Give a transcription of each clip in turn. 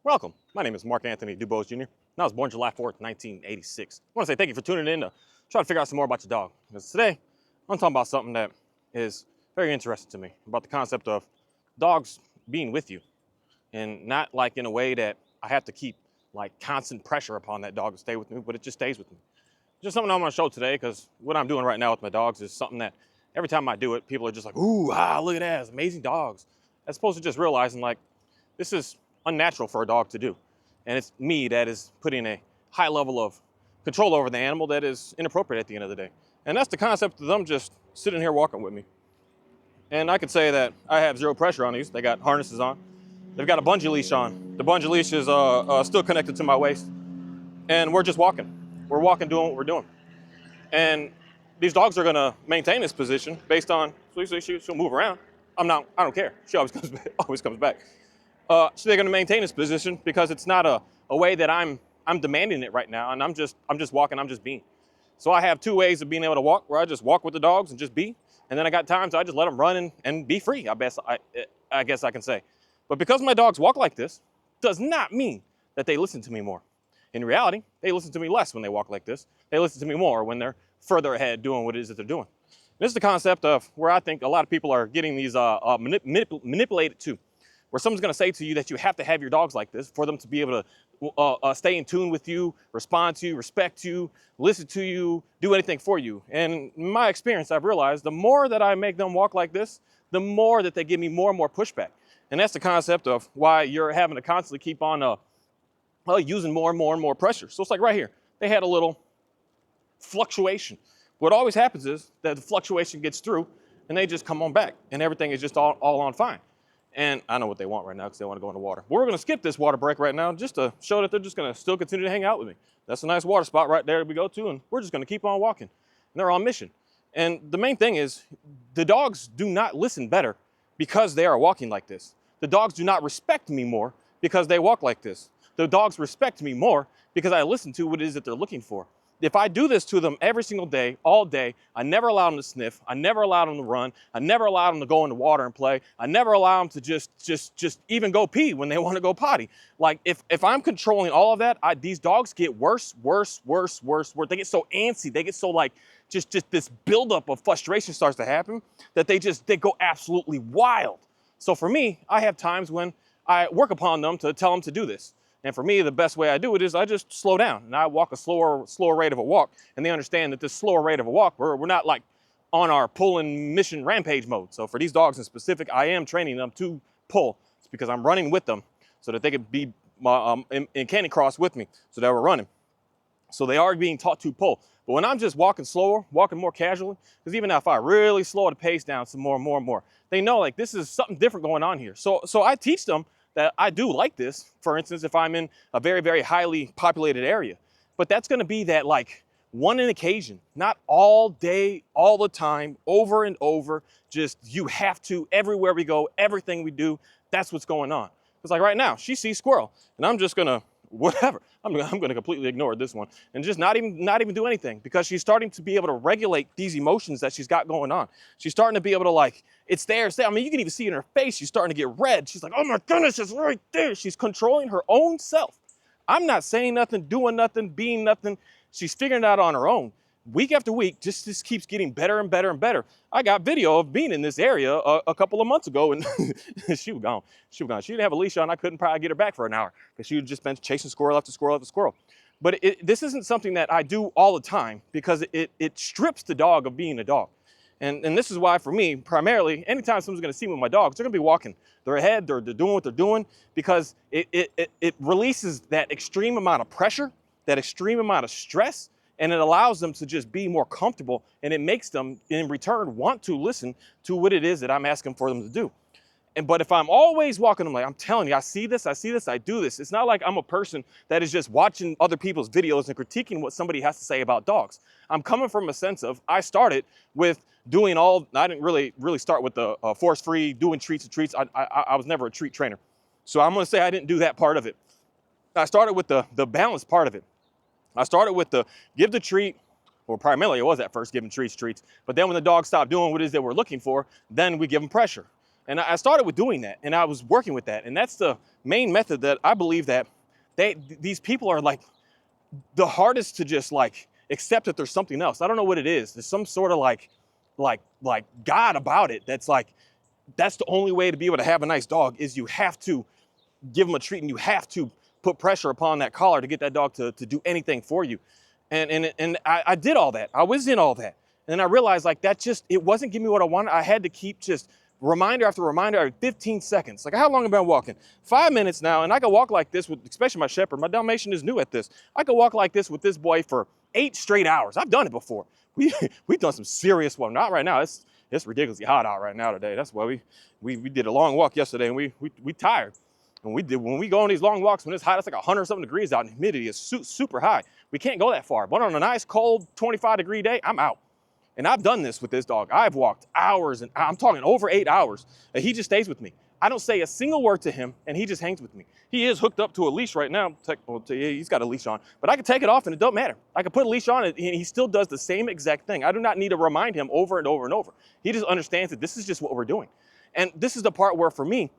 Welcome. My name is Mark Anthony Dubose Jr. and I was born July 4th, 1986. I want to say thank you for tuning in to try to figure out some more about your dog. Because today, I'm talking about something that is very interesting to me, about the concept of dogs being with you. And not like in a way that I have to keep like constant pressure upon that dog to stay with me, but it just stays with me. Just something I'm gonna show today, because what I'm doing right now with my dogs is something that every time I do it, people are just like, ooh, look at that, it's amazing dogs. As opposed to just realizing like, this is unnatural for a dog to do. And it's me that is putting a high level of control over the animal that is inappropriate at the end of the day. And that's the concept of them just sitting here walking with me. And I could say that I have zero pressure on these. They got harnesses on. They've got a bungee leash on. The bungee leash is still connected to my waist. And we're just walking. We're walking, doing what we're doing. And these dogs are gonna maintain this position based on, so she'll move around. I don't care. She always comes back. So they're going to maintain this position because it's not a way that I'm demanding it right now, and I'm just walking, I'm just being. So I have two ways of being able to walk, where I just walk with the dogs and just be, and then I got times I just let them run and be free. I guess I can say. But because my dogs walk like this, does not mean that they listen to me more. In reality, they listen to me less when they walk like this. They listen to me more when they're further ahead doing what it is that they're doing. This is the concept of where I think a lot of people are getting these manipulated to. Where someone's going to say to you that you have to have your dogs like this for them to be able to stay in tune with you, respond to you, respect you, listen to you, do anything for you. And in my experience, I've realized the more that I make them walk like this, the more that they give me more and more pushback. And that's the concept of why you're having to constantly keep on using more and more and more pressure. So it's like right here, they had a little fluctuation. What always happens is that the fluctuation gets through and they just come on back and everything is just all on fine. And I know what they want right now because they want to go in the water. We're going to skip this water break right now just to show that they're just going to still continue to hang out with me. That's a nice water spot right there that we go to, and we're just going to keep on walking. And they're on mission. And the main thing is the dogs do not listen better because they are walking like this. The dogs do not respect me more because they walk like this. The dogs respect me more because I listen to what it is that they're looking for. If I do this to them every single day, all day, I never allow them to sniff. I never allow them to run. I never allow them to go in the water and play. I never allow them to just even go pee when they want to go potty. Like if I'm controlling all of that, these dogs get worse. They get so antsy. They get so like, just this buildup of frustration starts to happen that they go absolutely wild. So for me, I have times when I work upon them to tell them to do this. And for me, the best way I do it is I just slow down and I walk a slower rate of a walk. And they understand that this slower rate of a walk, we're not like on our pull and mission rampage mode. So for these dogs in specific, I am training them to pull. It's because I'm running with them so that they can be in candy cross with me so that we're running. So they are being taught to pull. But when I'm just walking slower, walking more casually, because even now if I really slow the pace down some more, they know like this is something different going on here. So I teach them that I do like this, for instance, if I'm in a very, very highly populated area. But that's gonna be that like one in occasion, not all day, all the time, over and over, just you have to, everywhere we go, everything we do, that's what's going on. It's like right now, she sees squirrel, and I'm just gonna, whatever, I'm gonna completely ignore this one and just not even do anything because she's starting to be able to regulate these emotions that she's got going on. She's starting to be able to like, it's there. I mean, you can even see it in her face. She's starting to get red. She's like, oh my goodness, it's right there. She's controlling her own self. I'm not saying nothing, doing nothing, being nothing. She's figuring it out on her own. Week after week, just keeps getting better and better and better. I got video of being in this area a couple of months ago and she was gone. She didn't have a leash on. I couldn't probably get her back for an hour because she had just been chasing squirrel after squirrel after squirrel. But this isn't something that I do all the time because it strips the dog of being a dog. And this is why for me, primarily, anytime someone's gonna see me with my dogs, they're gonna be walking. They're ahead, they're doing what they're doing because it releases that extreme amount of pressure, that extreme amount of stress, and it allows them to just be more comfortable, and it makes them, in return, want to listen to what it is that I'm asking for them to do. But if I'm always walking them, like I'm telling you, I see this, I do this. It's not like I'm a person that is just watching other people's videos and critiquing what somebody has to say about dogs. I'm coming from a sense of, I started with doing I didn't really start with the force-free, doing treats and treats. I was never a treat trainer. So I'm gonna say I didn't do that part of it. I started with the balance part of it. I started with the give the treat, well, primarily it was at first giving treats, but then when the dog stopped doing what it is that we're looking for, then we give them pressure. And I started with doing that, and I was working with that, and that's the main method that I believe that these people are like the hardest to just like accept that there's something else. I don't know what it is. There's some sort of like God about it. That's like, that's the only way to be able to have a nice dog is you have to give them a treat and you have to put pressure upon that collar to get that dog to do anything for you. And I did all that. I was in all that. And then I realized like that just, it wasn't giving me what I wanted. I had to keep just reminder after reminder every 15 seconds. Like how long have I been walking? 5 minutes now. And I can walk like this with, especially my Shepherd. My Dalmatian is new at this. I could walk like this with this boy for 8 straight hours. I've done it before. We've done some serious work. Not right now. It's ridiculously hot out right now today. That's why we did a long walk yesterday and we tired. And when we go on these long walks, when it's hot, it's like 100-something degrees out and humidity is super high. We can't go that far. But on a nice, cold, 25-degree day, I'm out. And I've done this with this dog. I've walked hours, and I'm talking over 8 hours, and he just stays with me. I don't say a single word to him, and he just hangs with me. He is hooked up to a leash right now. Well, he's got a leash on, but I can take it off, and it don't matter. I can put a leash on, and he still does the same exact thing. I do not need to remind him over and over and over. He just understands that this is just what we're doing. And this is the part where, for me,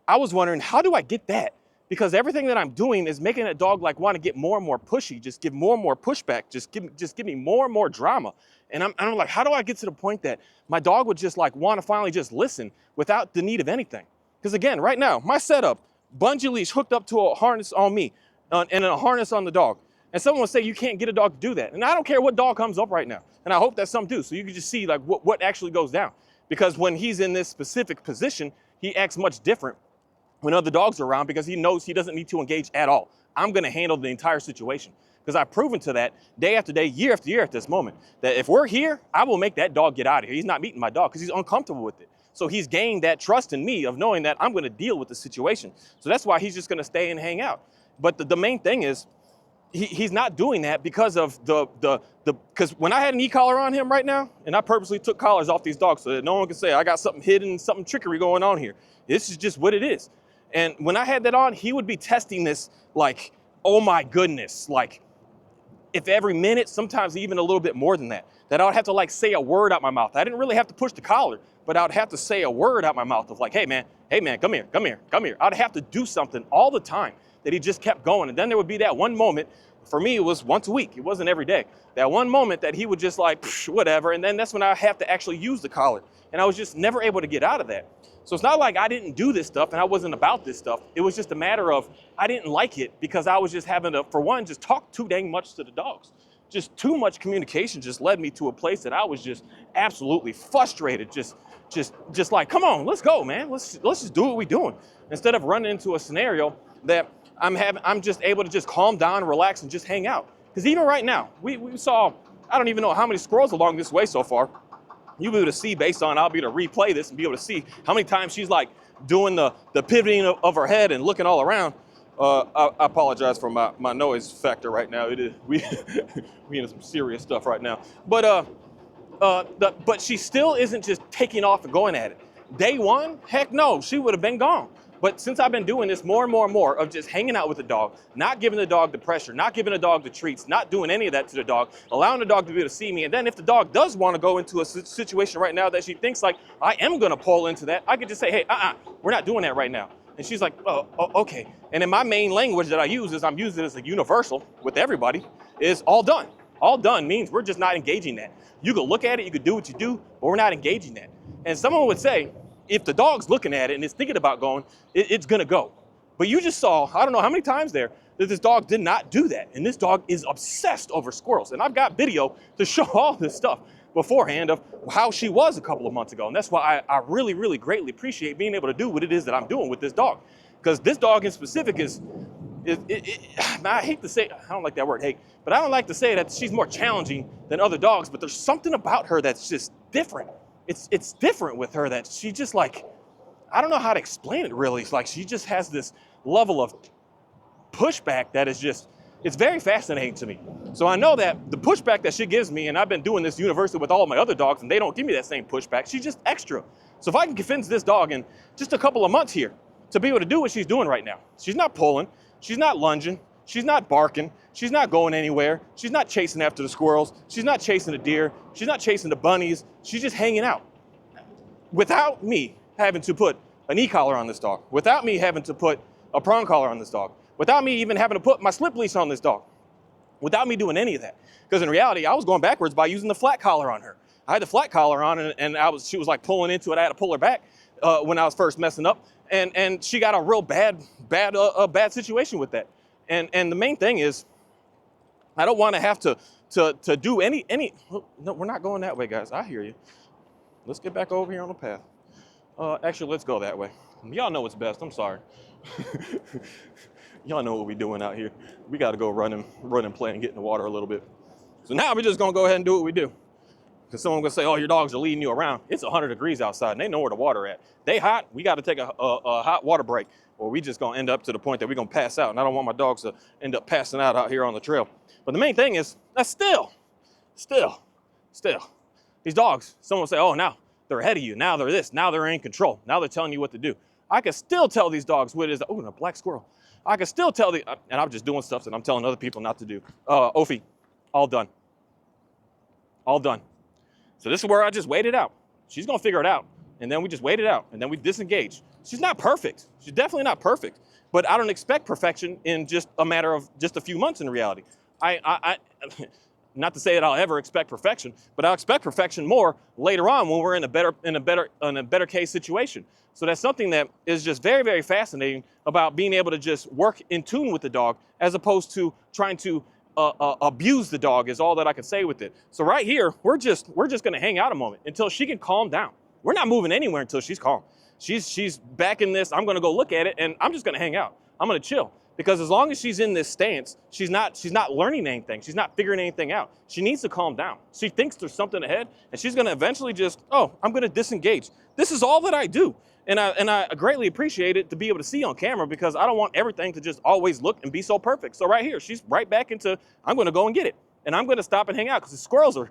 I was wondering, how do I get that? Because everything that I'm doing is making a dog like want to get more and more pushy, just give more and more pushback, just give me more and more drama. And I'm like, how do I get to the point that my dog would just like want to finally just listen without the need of anything? Because again, right now, my setup, bungee leash hooked up to a harness on me and a harness on the dog. And someone would say you can't get a dog to do that. And I don't care what dog comes up right now. And I hope that some do, so you can just see like what actually goes down. Because when he's in this specific position, he acts much different when other dogs are around because he knows he doesn't need to engage at all. I'm gonna handle the entire situation because I've proven to that day after day, year after year at this moment, that if we're here, I will make that dog get out of here. He's not meeting my dog because he's uncomfortable with it. So he's gained that trust in me of knowing that I'm gonna deal with the situation. So that's why he's just gonna stay and hang out. But the main thing is, he's not doing that because of because when I had an e-collar on him right now, and I purposely took collars off these dogs so that no one can say I got something hidden, something trickery going on here. This is just what it is. And when I had that on, he would be testing this like, oh my goodness, like if every minute, sometimes even a little bit more than that I would have to like say a word out my mouth. I didn't really have to push the collar, but I would have to say a word out my mouth of like, hey man, come here. I'd have to do something all the time that he just kept going. And then there would be that one moment, for me it was once a week, it wasn't every day. That one moment that he would just like, whatever, and then that's when I have to actually use the collar. And I was just never able to get out of that. So it's not like I didn't do this stuff and I wasn't about this stuff. It was just a matter of, I didn't like it because I was just having to, for one, just talk too dang much to the dogs. Just too much communication just led me to a place that I was just absolutely frustrated. Just like, come on, let's go, man. Let's just do what we're doing. Instead of running into a scenario that I'm just able to just calm down, relax, and just hang out. Because even right now, we saw, I don't even know how many squirrels along this way so far. You'll be able to see based on, I'll be able to replay this and be able to see how many times she's like doing the pivoting of her head and looking all around. I apologize for my noise factor right now. It is, we into some serious stuff right now. But she still isn't just taking off and going at it. Day one, heck no, she would have been gone. But since I've been doing this more and more of just hanging out with the dog, not giving the dog the pressure, not giving the dog the treats, not doing any of that to the dog, allowing the dog to be able to see me. And then if the dog does want to go into a situation right now that she thinks like, I am going to pull into that, I could just say, hey, we're not doing that right now. And she's like, oh, okay. And in my main language that I use is I'm using it as a universal with everybody, is all done. All done means we're just not engaging that. You could look at it, you could do what you do, but we're not engaging that. And someone would say, if the dog's looking at it and is thinking about going, it's gonna go. But you just saw, I don't know how many times there, that this dog did not do that. And this dog is obsessed over squirrels. And I've got video to show all this stuff beforehand of how she was a couple of months ago. And that's why I really, really greatly appreciate being able to do what it is that I'm doing with this dog. Because this dog in specific I hate to say, I don't like that word, hate, but I don't like to say that she's more challenging than other dogs, but there's something about her that's just different. It's different with her that she just like, I don't know how to explain it really. It's like she just has this level of pushback that is just, it's very fascinating to me. So I know that the pushback that she gives me, and I've been doing this universally with all of my other dogs, and they don't give me that same pushback, she's just extra. So if I can convince this dog in just a couple of months here to be able to do what she's doing right now, she's not pulling, she's not lunging, she's not barking, she's not going anywhere, she's not chasing after the squirrels, she's not chasing the deer, she's not chasing the bunnies, she's just hanging out. Without me having to put an e-collar on this dog, without me having to put a prong collar on this dog, without me even having to put my slip leash on this dog, without me doing any of that. Because in reality, I was going backwards by using the flat collar on her. I had the flat collar on, and she was like pulling into it. I had to pull her back when I was first messing up, and she got a real bad situation with that. And the main thing is, I don't want to have to do any. No, we're not going that way, guys. I hear you. Let's get back over here on the path. Actually, let's go that way. Y'all know what's best. I'm sorry. Y'all know what we're doing out here. We got to go run and play and get in the water a little bit. So now we're just going to go ahead and do what we do. Because someone's going to say, oh, your dogs are leading you around. It's 100 degrees outside, and they know where the water at. They hot. We got to take a hot water break, or we just going to end up to the point that we're going to pass out. And I don't want my dogs to end up passing out here on the trail. But the main thing is, that's still. These dogs, someone will say, oh, now they're ahead of you. Now they're this. Now they're in control. Now they're telling you what to do. I can still tell these dogs what it is. Oh, and a black squirrel. I can still tell and I'm just doing stuff that I'm telling other people not to do. Ophi, all done. All done. So this is where I just wait it out. She's going to figure it out. And then we just wait it out. And then we disengage. She's not perfect. She's definitely not perfect. But I don't expect perfection in just a matter of just a few months in reality. I not to say that I'll ever expect perfection, but I'll expect perfection more later on when we're in a better case situation. So that's something that is just very, very fascinating about being able to just work in tune with the dog as opposed to trying to abuse the dog is all that I can say with it. So right here, we're just going to hang out a moment until she can calm down. We're not moving anywhere until she's calm. She's back in this. I'm going to go look at it, and I'm just going to hang out. I'm going to chill. Because as long as she's in this stance, she's not learning anything. She's not figuring anything out. She needs to calm down. She thinks there's something ahead, and she's going to eventually just, oh, I'm going to disengage. This is all that I do. And I greatly appreciate it to be able to see on camera because I don't want everything to just always look and be so perfect. So right here, she's right back into, I'm going to go and get it. And I'm going to stop and hang out because the squirrels are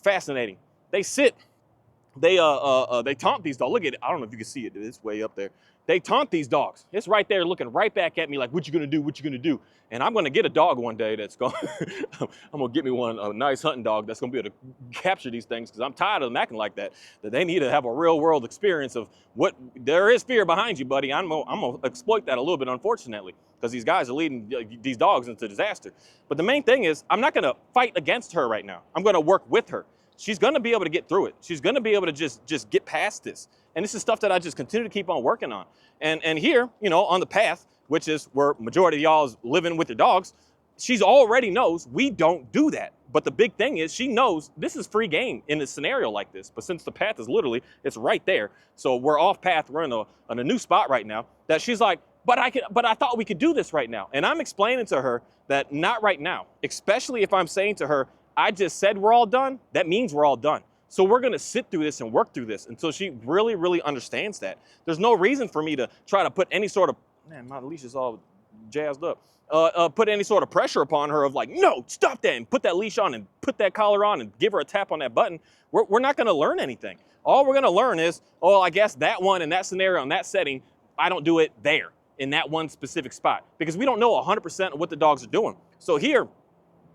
fascinating. They sit. They taunt these dogs. Look at it. I don't know if you can see it. It's way up there. They taunt these dogs. It's right there looking right back at me like, what you gonna do? What you gonna do? And I'm gonna get a dog one day that's going, I'm gonna get me a nice hunting dog that's gonna be able to capture these things because I'm tired of them acting like that. That they need to have a real world experience of what, there is fear behind you, buddy. I'm gonna exploit that a little bit, unfortunately, because these guys are leading these dogs into disaster. But the main thing is, I'm not gonna fight against her right now. I'm gonna work with her. She's gonna be able to get through it. She's gonna be able to just get past this. And this is stuff that I just continue to keep on working on. And here, you know, on the path, which is where majority of y'all is living with your dogs, she's already knows we don't do that. But the big thing is she knows this is free game in a scenario like this. But since the path is literally, it's right there. So we're off path, we're in a new spot right now, that she's like, but I thought we could do this right now. And I'm explaining to her that not right now, especially if I'm saying to her, I just said we're all done, that means we're all done. So we're gonna sit through this and work through this until she really, really understands that. There's no reason for me to try to put any sort of, man, my leash is all jazzed up, put any sort of pressure upon her of like, no, stop that, and put that leash on and put that collar on and give her a tap on that button. We're not gonna learn anything. All we're gonna learn is, oh, I guess that one in that scenario, in that setting, I don't do it there in that one specific spot because we don't know 100% of what the dogs are doing. So here,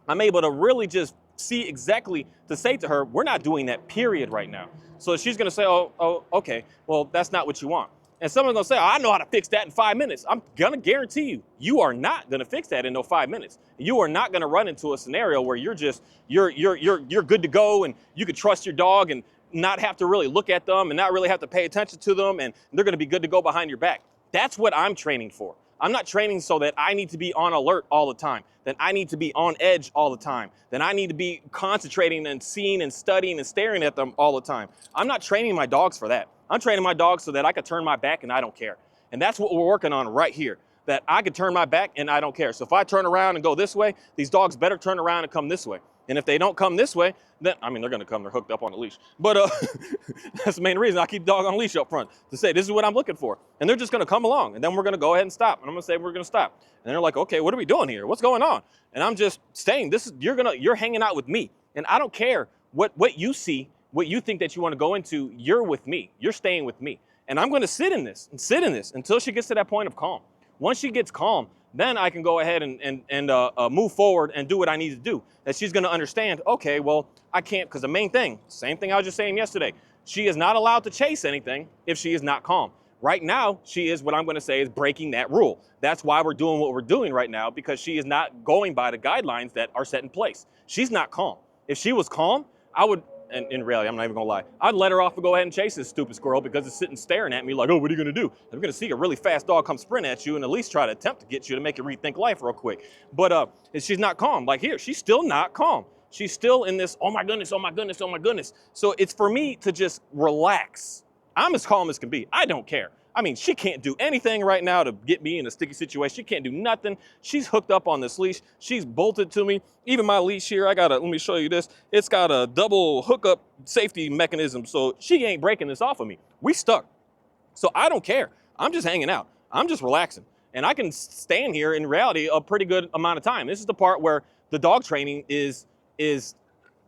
I'm able to really just see exactly to say to her, we're not doing that period right now. So she's gonna say, oh, okay, well, that's not what you want. And someone's gonna say, oh, I know how to fix that in 5 minutes. I'm gonna guarantee you, you are not gonna fix that in no 5 minutes. You are not gonna run into a scenario where you're good to go and you could trust your dog and not have to really look at them and not really have to pay attention to them and they're gonna be good to go behind your back. That's what I'm training for. I'm not training so that I need to be on alert all the time, that I need to be on edge all the time, that I need to be concentrating and seeing and studying and staring at them all the time. I'm not training my dogs for that. I'm training my dogs so that I can turn my back and I don't care. And that's what we're working on right here, that I can turn my back and I don't care. So if I turn around and go this way, these dogs better turn around and come this way. And if they don't come this way, then, I mean, they're gonna come, they're hooked up on the leash. But that's the main reason I keep the dog on a leash up front, to say, this is what I'm looking for. And they're just gonna come along, and then we're gonna go ahead and stop. And I'm gonna say, we're gonna stop. And they're like, okay, what are we doing here? What's going on? And I'm just saying, you're hanging out with me. And I don't care what you see, what you think that you wanna go into, you're with me. You're staying with me. And I'm gonna sit in this until she gets to that point of calm. Once she gets calm, then I can go ahead and move forward and do what I need to do. That she's gonna understand, okay, well, I can't, because the main thing, same thing I was just saying yesterday, she is not allowed to chase anything if she is not calm. Right now, she is what I'm going to say is breaking that rule. That's why we're doing what we're doing right now, because she is not going by the guidelines that are set in place. She's not calm. If she was calm, I would, and in reality, I'm not even gonna lie, I'd let her off and go ahead and chase this stupid squirrel because it's sitting staring at me like, oh, what are you gonna do? I'm gonna see a really fast dog come sprint at you and at least try to attempt to get you to make you rethink life real quick. But she's not calm. Like here, she's still not calm. She's still in this, oh my goodness, oh my goodness, oh my goodness. So it's for me to just relax. I'm as calm as can be. I don't care. I mean, she can't do anything right now to get me in a sticky situation. She can't do nothing. She's hooked up on this leash. She's bolted to me. Even my leash here, let me show you this. It's got a double hookup safety mechanism, so she ain't breaking this off of me. We stuck. So I don't care. I'm just hanging out. I'm just relaxing. And I can stand here in reality a pretty good amount of time. This is the part where the dog training is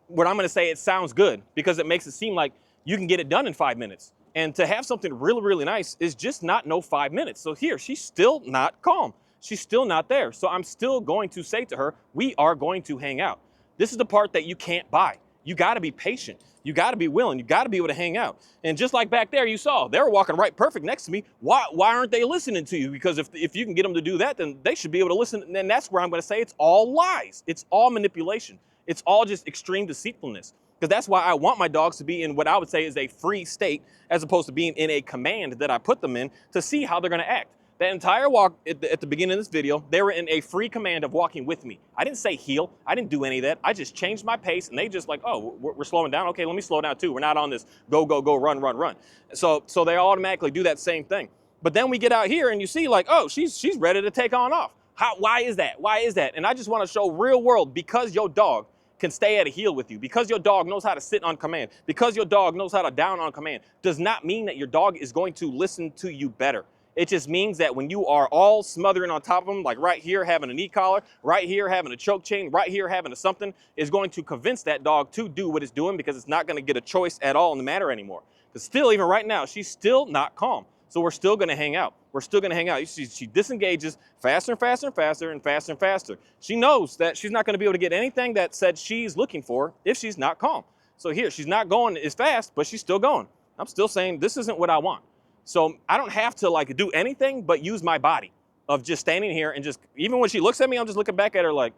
what I'm gonna say, it sounds good because it makes it seem like you can get it done in 5 minutes. And to have something really, really nice is just not no 5 minutes. So here, she's still not calm. She's still not there. So I'm still going to say to her, we are going to hang out. This is the part that you can't buy. You gotta be patient. You gotta be willing. You gotta be able to hang out. And just like back there, you saw, they were walking right perfect next to me. Why aren't they listening to you? Because if you can get them to do that, then they should be able to listen. And that's where I'm gonna say it's all lies. It's all manipulation. It's all just extreme deceitfulness. Because that's why I want my dogs to be in what I would say is a free state, as opposed to being in a command that I put them in to see how they're gonna act. That entire walk at the beginning of this video, they were in a free command of walking with me. I didn't say heel, I didn't do any of that. I just changed my pace and they just like, oh, we're slowing down. Okay, let me slow down too. We're not on this go, go, go, run, run, run. So they automatically do that same thing. But then we get out here and you see like, oh, she's ready to take on off. Why is that? Why is that? And I just wanna show real world, because your dog can stay at a heel with you, because your dog knows how to sit on command, because your dog knows how to down on command, does not mean that your dog is going to listen to you better. It just means that when you are all smothering on top of them, like right here having a knee collar, right here having a choke chain, right here having a something, is going to convince that dog to do what it's doing, because it's not gonna get a choice at all in the matter anymore. Because still, even right now, she's still not calm. So we're still gonna hang out. We're still gonna hang out. She disengages faster and faster and faster and faster and faster. She knows that she's not gonna be able to get anything that said she's looking for if she's not calm. So here, she's not going as fast, but she's still going. I'm still saying this isn't what I want. So I don't have to like do anything but use my body of just standing here and just, even when she looks at me, I'm just looking back at her like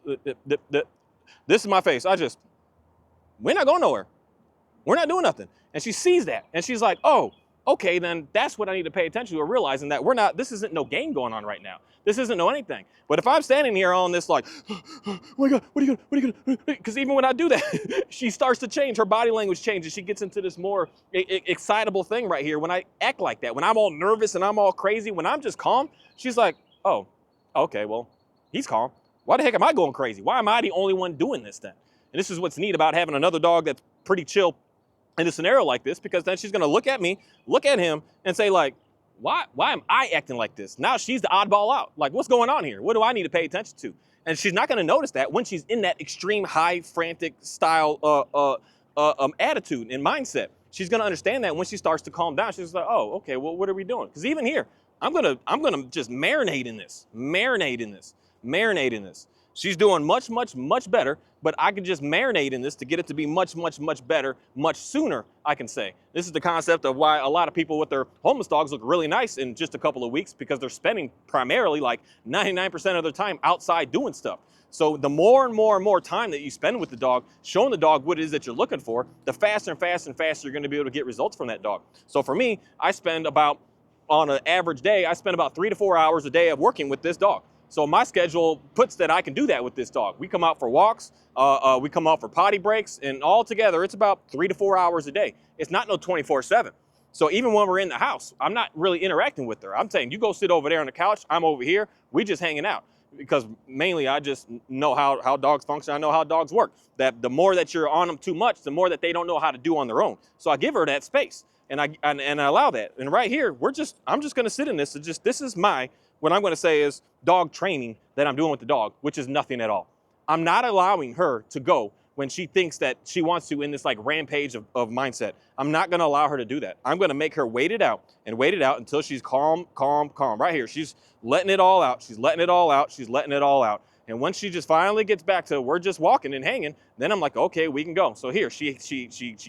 this is my face. We're not going nowhere. We're not doing nothing. And she sees that and she's like, oh, okay, then that's what I need to pay attention to, or realizing that this isn't no game going on right now. This isn't no anything. But if I'm standing here on this like, oh my God, what are you gonna, because even when I do that, she starts to change, her body language changes. She gets into this more excitable thing right here when I act like that. When I'm all nervous and I'm all crazy, when I'm just calm, she's like, oh, okay, well, he's calm. Why the heck am I going crazy? Why am I the only one doing this then? And this is what's neat about having another dog that's pretty chill in a scenario like this, because then she's gonna look at me, look at him, and say like, why am I acting like this? Now she's the oddball out. Like, what's going on here? What do I need to pay attention to? And she's not gonna notice that when she's in that extreme high frantic style attitude and mindset. She's gonna understand that when she starts to calm down. She's like, oh, okay, well, what are we doing? Because even here, I'm gonna just marinate in this. She's doing much, much, much better, but I can just marinate in this to get it to be much, much, much better, much sooner, I can say. This is the concept of why a lot of people with their homeless dogs look really nice in just a couple of weeks, because they're spending primarily like 99% of their time outside doing stuff. So the more and more and more time that you spend with the dog, showing the dog what it is that you're looking for, the faster and faster and faster you're gonna be able to get results from that dog. So for me, on an average day, I spend about 3 to 4 hours a day of working with this dog. So my schedule puts that I can do that with this dog. We come out for walks, we come out for potty breaks, and all together, it's about 3 to 4 hours a day. It's not no 24/7. So even when we're in the house, I'm not really interacting with her. I'm saying, you go sit over there on the couch, I'm over here, we just hanging out. Because mainly I just know how dogs function, I know how dogs work. That the more that you're on them too much, the more that they don't know how to do on their own. So I give her that space, and I allow that. And right here, I'm just gonna sit in this. This is what I'm gonna say is dog training that I'm doing with the dog, which is nothing at all. I'm not allowing her to go when she thinks that she wants to in this like rampage of mindset. I'm not gonna allow her to do that. I'm gonna make her wait it out until she's calm. Right here, she's letting it all out. She's letting it all out. And once she just finally gets back to we're just walking and hanging, then I'm like, okay, we can go. So here, she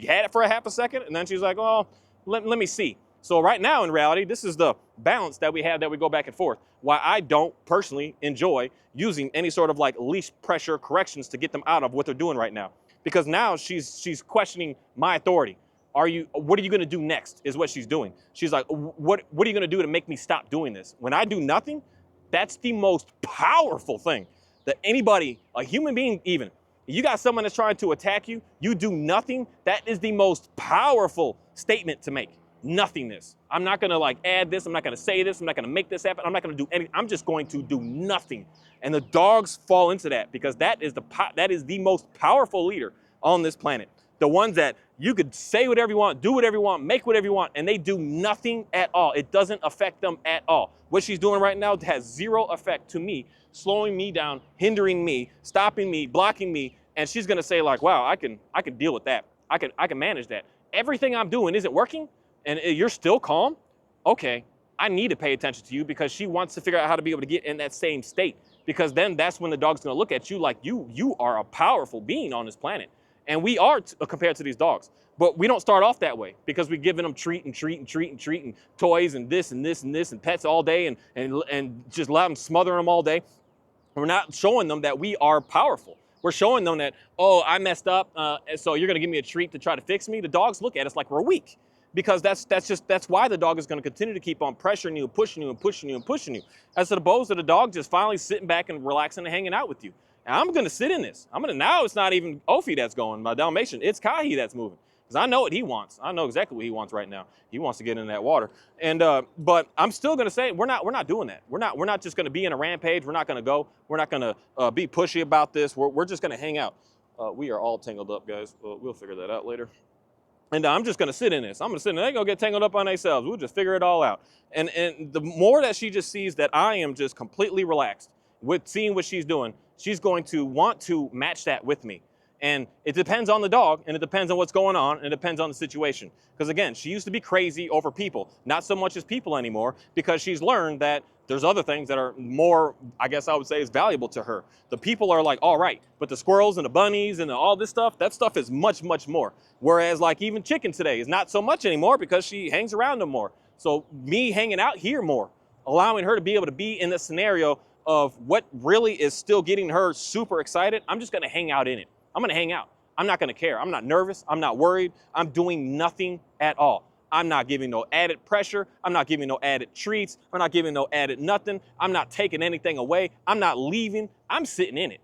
had it for a half a second, and then she's like, oh, let me see. So right now, in reality, this is the balance that we have that we go back and forth. Why I don't personally enjoy using any sort of like leash pressure corrections to get them out of what they're doing right now. Because now she's questioning my authority. What are you gonna do next is what she's doing. She's like, what are you gonna do to make me stop doing this? When I do nothing, that's the most powerful thing that anybody, a human being even, you got someone that's trying to attack you, you do nothing, that is the most powerful statement to make. Nothingness. I'm not gonna like add this, I'm not gonna say this, I'm not gonna make this happen, I'm not gonna do anything, I'm just going to do nothing. And the dogs fall into that because that is the most powerful leader on this planet. The ones that you could say whatever you want, do whatever you want, make whatever you want, and they do nothing at all. It doesn't affect them at all. What she's doing right now has zero effect to me, slowing me down, hindering me, stopping me, blocking me, and she's gonna say like, wow, I can deal with that. I can manage that. Everything I'm doing isn't working, and you're still calm. Okay, I need to pay attention to you because she wants to figure out how to be able to get in that same state. Because then that's when the dog's gonna look at you like you are a powerful being on this planet. And we are compared to these dogs. But we don't start off that way because we're giving them treat and toys and this and this and this and pets all day and just let them smother them all day. We're not showing them that we are powerful. We're showing them that, oh, I messed up, so you're gonna give me a treat to try to fix me. The dogs look at us like we're weak. Because that's why the dog is going to continue to keep on pressuring you, pushing you, and pushing you, and pushing you. As opposed to the dog just finally sitting back and relaxing and hanging out with you. And I'm going to sit in this. Now it's not even Ophi that's going, my Dalmatian. It's Kahi that's moving. Because I know what he wants. I know exactly what he wants right now. He wants to get in that water. And but I'm still going to say we're not doing that. We're not just going to be in a rampage. We're not going to go. We're not going to be pushy about this. We're just going to hang out. We are all tangled up, guys. We'll figure that out later. And I'm just gonna sit in this. I'm gonna sit in it. They're gonna get tangled up on themselves. We'll just figure it all out. And the more that she just sees that I am just completely relaxed with seeing what she's doing, she's going to want to match that with me. And it depends on the dog, and it depends on what's going on, and it depends on the situation. Because again, she used to be crazy over people, not so much as people anymore, because she's learned that there's other things that are more, I guess I would say, is valuable to her. The people are like, all right, but the squirrels and the bunnies and all this stuff, that stuff is much, much more. Whereas like even chicken today is not so much anymore because she hangs around them more. So me hanging out here more, allowing her to be able to be in the scenario of what really is still getting her super excited, I'm just gonna hang out in it. I'm gonna hang out. I'm not gonna care. I'm not nervous. I'm not worried. I'm doing nothing at all. I'm not giving no added pressure. I'm not giving no added treats. I'm not giving no added nothing. I'm not taking anything away. I'm not leaving. I'm sitting in it.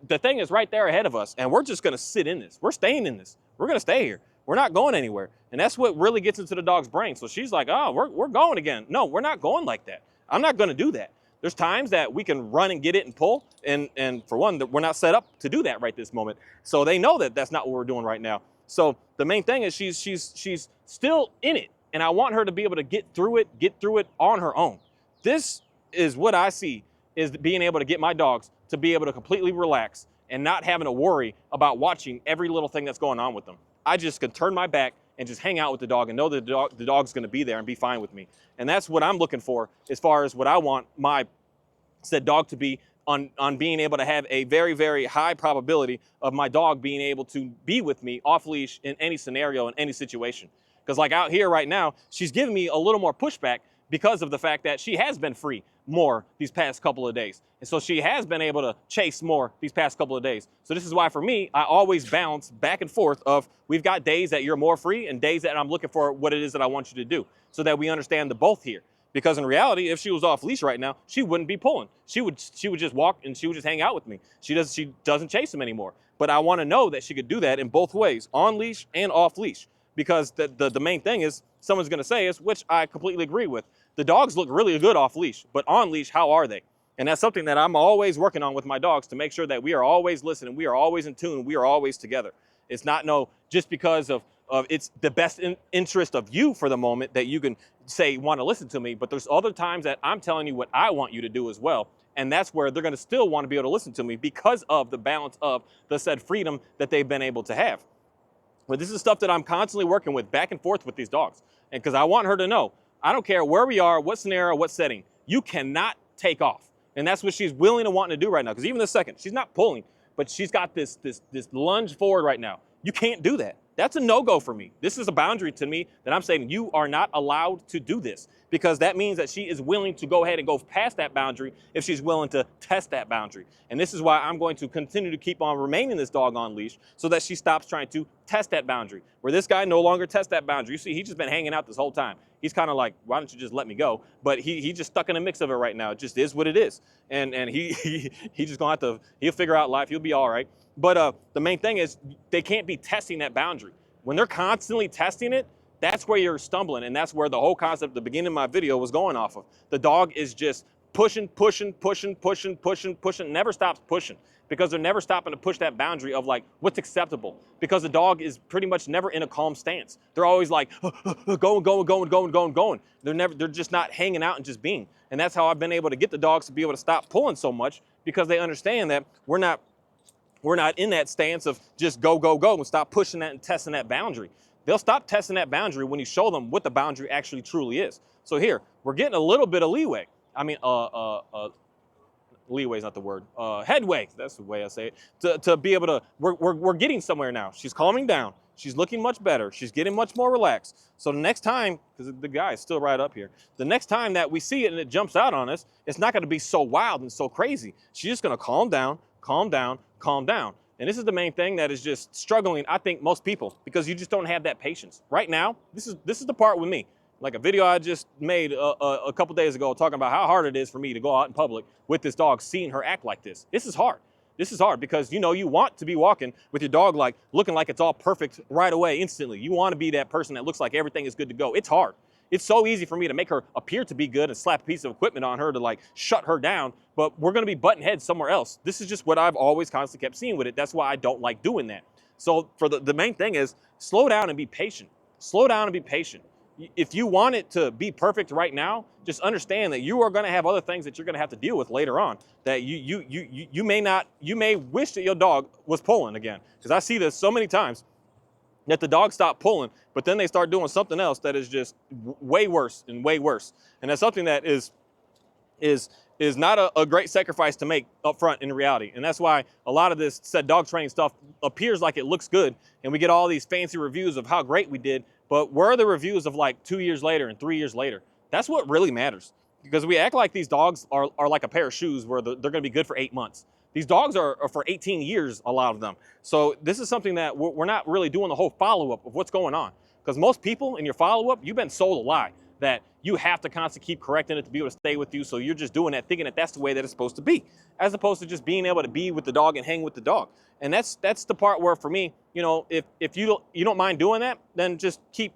The thing is right there ahead of us, and we're just gonna sit in this. We're staying in this. We're gonna stay here. We're not going anywhere. And that's what really gets into the dog's brain. So she's like, oh, we're going again. No, we're not going like that. I'm not gonna do that. There's times that we can run and get it and pull, and for one, we're not set up to do that right this moment. So they know that that's not what we're doing right now. So the main thing is she's still in it, and I want her to be able to get through it on her own. This is what I see is being able to get my dogs to be able to completely relax and not having to worry about watching every little thing that's going on with them. I just can turn my back and just hang out with the dog and know that the dog's gonna be there and be fine with me. And that's what I'm looking for as far as what I want my said dog to be on being able to have a very, very high probability of my dog being able to be with me off leash in any scenario, in any situation. Because like out here right now, she's giving me a little more pushback because of the fact that she has been free more these past couple of days. And so she has been able to chase more these past couple of days. So this is why for me, I always bounce back and forth of we've got days that you're more free and days that I'm looking for what it is that I want you to do so that we understand the both here. Because in reality, if she was off leash right now, she wouldn't be pulling. She would just walk and she would just hang out with me. She doesn't chase him anymore. But I want to know that she could do that in both ways, on leash and off leash. Because the main thing is someone's going to say is, which I completely agree with, the dogs look really good off leash, but on leash, how are they? And that's something that I'm always working on with my dogs to make sure that we are always listening, we are always in tune, we are always together. It's not just because of it's the best interest of you for the moment that you can say want to listen to me, but there's other times that I'm telling you what I want you to do as well. And that's where they're going to still want to be able to listen to me because of the balance of the said freedom that they've been able to have. But this is stuff that I'm constantly working with back and forth with these dogs. And because I want her to know, I don't care where we are, what scenario, what setting, you cannot take off. And that's what she's willing to want to do right now. Because even this second, she's not pulling, but she's got this lunge forward right now. You can't do that. that's a no-go for me. This is a boundary to me that I'm saying you are not allowed to do this, because that means that she is willing to go ahead and go past that boundary if she's willing to test that boundary. And this is why I'm going to continue to keep on remaining this dog on leash so that she stops trying to test that boundary. Where this guy no longer tests that boundary. You see, he's just been hanging out this whole time. He's kind of like, why don't you just let me go? But he just stuck in the mix of it right now. It just is what it is. And he just gonna have to, he'll figure out life. He'll be all right. But the main thing is they can't be testing that boundary. When they're constantly testing it, that's where you're stumbling. And that's where the whole concept at the beginning of my video was going off of. The dog is just pushing, never stops pushing, because they're never stopping to push that boundary of like what's acceptable, because the dog is pretty much never in a calm stance. They're always like going. They're just not hanging out and just being. And that's how I've been able to get the dogs to be able to stop pulling so much, because they understand that we're not in that stance of just go and stop pushing that and testing that boundary. They'll stop testing that boundary when you show them what the boundary actually truly is. So here, we're getting a little bit of leeway. I mean, leeway is not the word. Headway, that's the way I say it. To be able to, we're getting somewhere now. She's calming down. She's looking much better. She's getting much more relaxed. So the next time, because the guy is still right up here, the next time that we see it and it jumps out on us, it's not going to be so wild and so crazy. She's just going to calm down. And this is the main thing that is just struggling, I think, most people, because you just don't have that patience. Right now, this is the part with me. Like a video I just made a couple days ago talking about how hard it is for me to go out in public with this dog, seeing her act like this. This is hard. This is hard because, you know, you want to be walking with your dog like looking like it's all perfect right away, instantly. You want to be that person that looks like everything is good to go. It's hard. It's so easy for me to make her appear to be good and slap a piece of equipment on her to like shut her down, but we're going to be butting heads somewhere else. This is just what I've always constantly kept seeing with it. That's why I don't like doing that. So for the main thing is slow down and be patient. Slow down and be patient. If you want it to be perfect right now, just understand that you are going to have other things that you're going to have to deal with later on, that you may wish that your dog was pulling again. Because I see this so many times that the dog stop pulling, but then they start doing something else that is just way worse and way worse. And that's something that is not a great sacrifice to make up front in reality. And that's why a lot of this said dog training stuff appears like it looks good, and we get all these fancy reviews of how great we did, but where are the reviews of like 2 years later and 3 years later? That's what really matters, because we act like these dogs are like a pair of shoes where they're gonna be good for 8 months. These dogs are for 18 years, a lot of them. So this is something that we're not really doing the whole follow-up of what's going on. Because most people in your follow-up, you've been sold a lie that you have to constantly keep correcting it to be able to stay with you. So you're just doing that, thinking that that's the way that it's supposed to be, as opposed to just being able to be with the dog and hang with the dog. And that's the part where, for me, you know, if you don't mind doing that, then just keep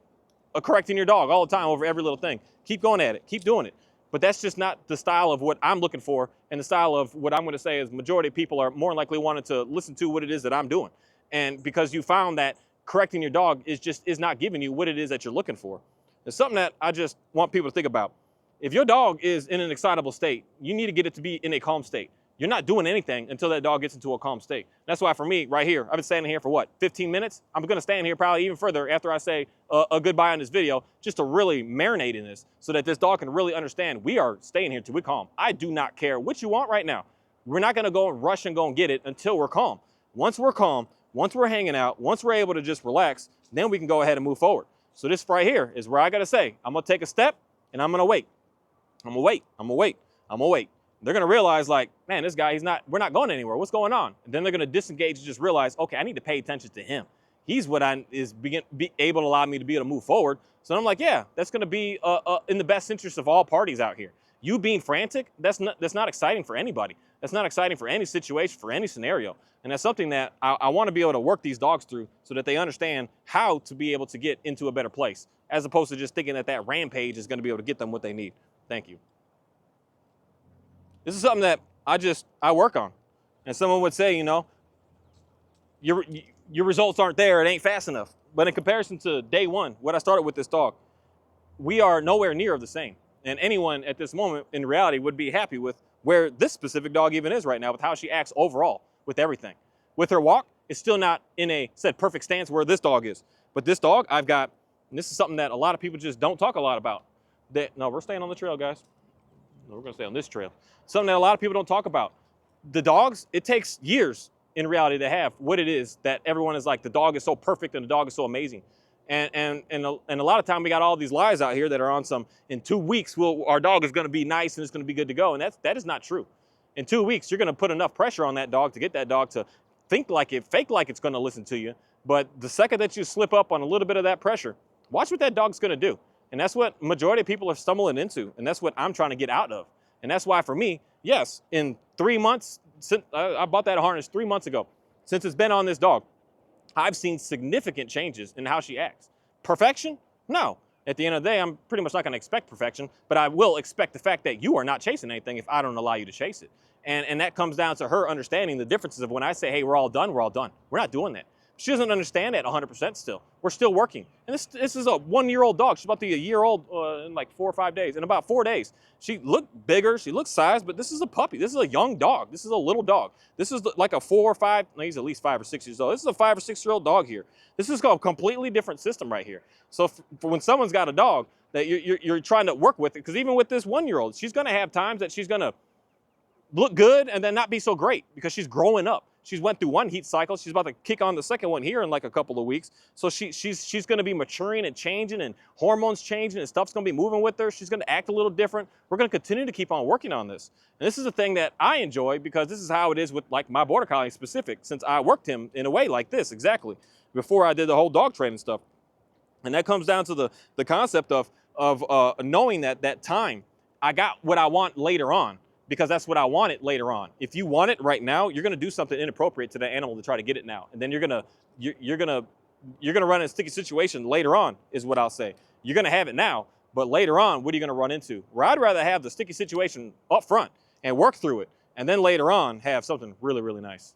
correcting your dog all the time over every little thing. Keep going at it. Keep doing it. But that's just not the style of what I'm looking for, and the style of what I'm going to say is majority of people are more likely wanting to listen to what it is that I'm doing. And because you found that correcting your dog is not giving you what it is that you're looking for. It's something that I just want people to think about. If your dog is in an excitable state, you need to get it to be in a calm state. You're not doing anything until that dog gets into a calm state. That's why for me, right here, I've been standing here for what, 15 minutes? I'm gonna stand here probably even further after I say a goodbye on this video, just to really marinate in this so that this dog can really understand we are staying here till we're calm. I do not care what you want right now. We're not gonna go and rush and go and get it until we're calm. Once we're calm, once we're hanging out, once we're able to just relax, then we can go ahead and move forward. So this right here is where I gotta say, I'm gonna take a step and I'm gonna wait. I'm gonna wait. They're gonna realize like, man, this guy, we're not going anywhere. What's going on? And then they're gonna disengage and just realize, okay, I need to pay attention to him. He's what be able to allow me to be able to move forward. So I'm like, yeah, that's gonna be in the best interest of all parties out here. You being frantic, that's not exciting for anybody. That's not exciting for any situation, for any scenario. And that's something that I wanna be able to work these dogs through so that they understand how to be able to get into a better place, as opposed to just thinking that rampage is gonna be able to get them what they need. Thank you. This is something that I work on. And someone would say, you know, your results aren't there, it ain't fast enough. But in comparison to day one, what I started with this dog, we are nowhere near the same. And anyone at this moment in reality would be happy with where this specific dog even is right now, with how she acts overall with everything. With her walk, it's still not in a perfect stance where this dog is. But this dog I've got, and this is something that a lot of people just don't talk a lot about. No, we're staying on the trail, guys. No, we're gonna stay on this trail. Something that a lot of people don't talk about. The dogs, it takes years in reality to have what it is that everyone is like, the dog is so perfect and the dog is so amazing. And a lot of time we got all these lies out here that are on some, in 2 weeks, our dog is going to be nice and it's going to be good to go. And that is not true. In 2 weeks, you're going to put enough pressure on that dog to get that dog to fake like it's going to listen to you. But the second that you slip up on a little bit of that pressure, watch what that dog's going to do. And that's what majority of people are stumbling into. And that's what I'm trying to get out of. And that's why for me, yes, in 3 months, since I bought that harness 3 months ago, since it's been on this dog, I've seen significant changes in how she acts. Perfection? No. At the end of the day, I'm pretty much not going to expect perfection, but I will expect the fact that you are not chasing anything if I don't allow you to chase it. And that comes down to her understanding the differences of when I say, hey, we're all done, we're all done. We're not doing that. She doesn't understand that 100% still. We're still working. And this is a 1-year-old dog. She's about to be a year old in like 4 or 5 days. In about 4 days, she looked bigger, she looked size, but this is a puppy. This is a young dog. This is a little dog. This is like a 4 or 5, no, he's at least 5 or 6 years old. This is a 5 or 6-year-old dog here. This is a completely different system right here. So for when someone's got a dog that you're trying to work with it, because even with this 1-year-old, she's gonna have times that she's gonna look good and then not be so great because she's growing up. She's went through 1 heat cycle. She's about to kick on the second one here in like a couple of weeks. So she's going to be maturing and changing, and hormones changing, and stuff's going to be moving with her. She's going to act a little different. We're going to continue to keep on working on this. And this is a thing that I enjoy because this is how it is with like my Border Collie specific, since I worked him in a way like this exactly before I did the whole dog training stuff. And that comes down to the concept of knowing that time I got what I want later on, because that's what I wanted later on. If you want it right now, you're gonna do something inappropriate to that animal to try to get it now. And then you're gonna run in a sticky situation later on, is what I'll say. You're gonna have it now, but later on, what are you gonna run into? Where I'd rather have the sticky situation up front and work through it, and then later on have something really, really nice.